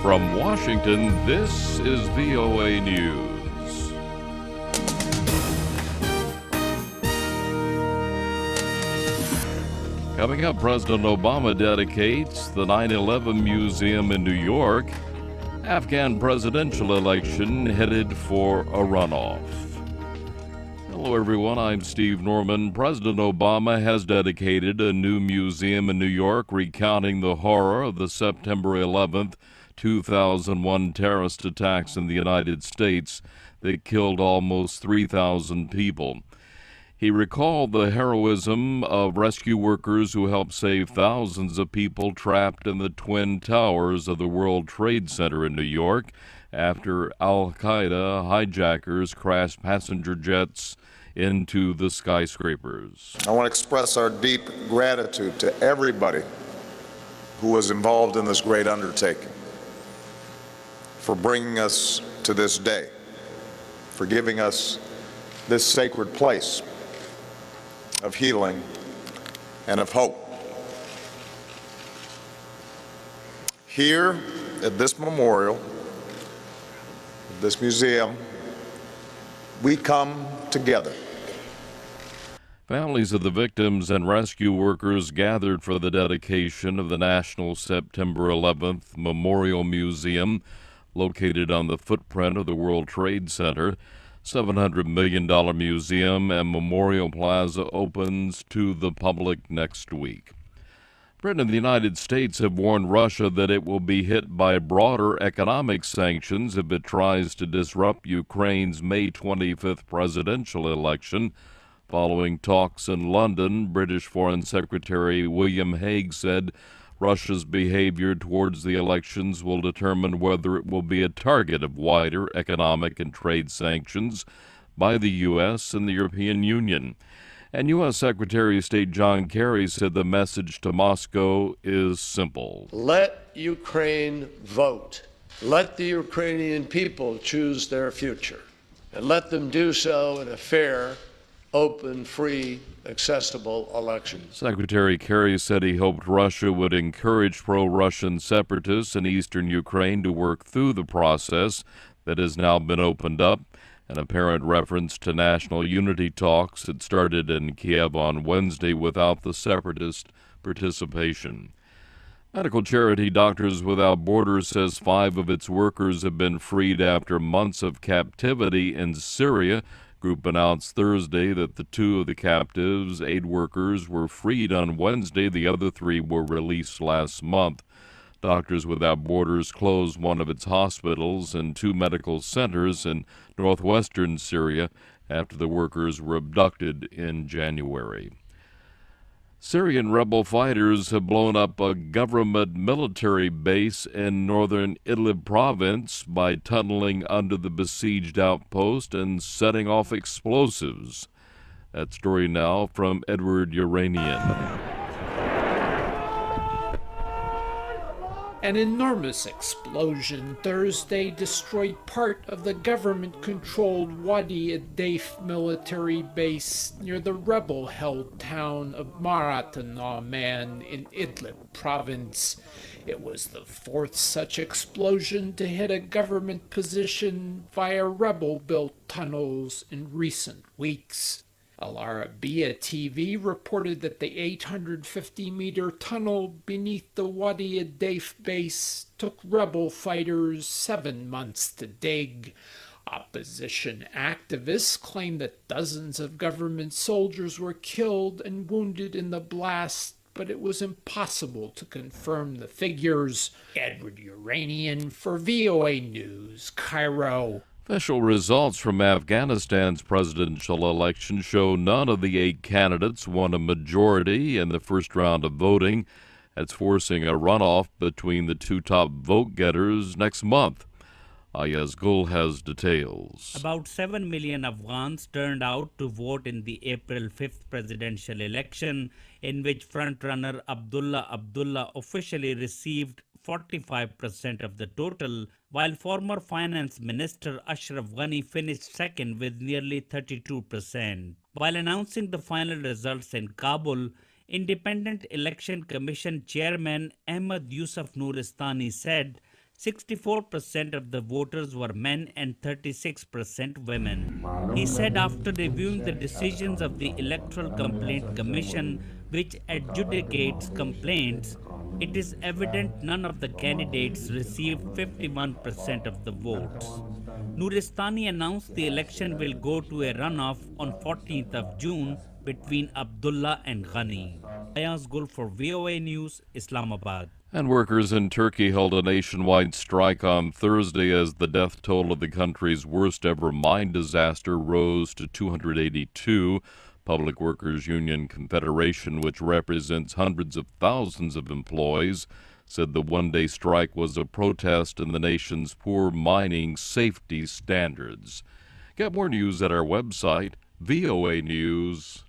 From Washington, this is VOA News. Coming up, President Obama dedicates the 9/11 Museum in New York. Afghan presidential election headed for a runoff. Hello, everyone. I'm Steve Norman. President Obama has dedicated a new museum in New York recounting the horror of the September 11th, 2001 terrorist attacks in the United States that killed almost 3,000 people. He recalled the heroism of rescue workers who helped save thousands of people trapped in the Twin Towers of the World Trade Center in New York after al-Qaeda hijackers crashed passenger jets into the skyscrapers. I want to express our deep gratitude to everybody who was involved in this great undertaking for bringing us to this day, for giving us this sacred place of healing and of hope. Here at this memorial, this museum, we come together. Families of the victims and rescue workers gathered for the dedication of the National September 11th Memorial Museum, located on the footprint of the World Trade Center. $700 million museum and Memorial Plaza opens to the public next week. Britain and the United States have warned Russia that it will be hit by broader economic sanctions if it tries to disrupt Ukraine's May 25th presidential election. Following talks in London, British Foreign Secretary William Hague said Russia's behavior towards the elections will determine whether it will be a target of wider economic and trade sanctions by the U.S. and the European Union. And U.S. Secretary of State John Kerry said the message to Moscow is simple. Let Ukraine vote. Let the Ukrainian people choose their future. And let them do so in a fair, open, free, accessible election. Secretary Kerry said he hoped Russia would encourage pro-Russian separatists in eastern Ukraine to work through the process that has now been opened up, an apparent reference to national unity talks that started in Kiev on Wednesday without the separatist participation. Medical charity Doctors Without Borders says 5 of its workers have been freed after months of captivity in Syria. Group announced Thursday that the 2 of the captives, aid workers, were freed on Wednesday. The other 3 were released last month. Doctors Without Borders closed one of its hospitals and 2 medical centers in northwestern Syria after the workers were abducted in January. Syrian rebel fighters have blown up a government military base in northern Idlib province by tunneling under the besieged outpost and setting off explosives. That story now from Edward Uranian. An enormous explosion Thursday destroyed part of the government-controlled Wadi ad-Daif military base near the rebel-held town of Marat al-Nu'man in Idlib province. It was the 4th such explosion to hit a government position via rebel-built tunnels in recent weeks. Al Arabiya TV reported that the 850-meter tunnel beneath the Wadi ad-Daif base took rebel fighters 7 months to dig. Opposition activists claim that dozens of government soldiers were killed and wounded in the blast, but it was impossible to confirm the figures. Edward Uranian for VOA News, Cairo. Official results from Afghanistan's presidential election show none of the 8 candidates won a majority in the first round of voting. That's forcing a runoff between the 2 top vote-getters next month. Ayaz Gul has details. About 7 million Afghans turned out to vote in the April 5th presidential election, in which frontrunner Abdullah officially received 45% of the total, while former Finance Minister Ashraf Ghani finished second with nearly 32%. While announcing the final results in Kabul, Independent Election Commission Chairman Ahmad Yusuf Nuristani said 64% of the voters were men and 36% women. He said after reviewing the decisions of the Electoral Complaint Commission, which adjudicates complaints, it is evident none of the candidates received 51% of the votes. Nuristani announced the election will go to a runoff on 14th of June between Abdullah and Ghani. Ayaz Gul for VOA News, Islamabad. And workers in Turkey held a nationwide strike on Thursday as the death toll of the country's worst ever mine disaster rose to 282. Public Workers Union Confederation, which represents hundreds of thousands of employees, said the one-day strike was a protest in the nation's poor mining safety standards. Get more news at our website, voanews.com.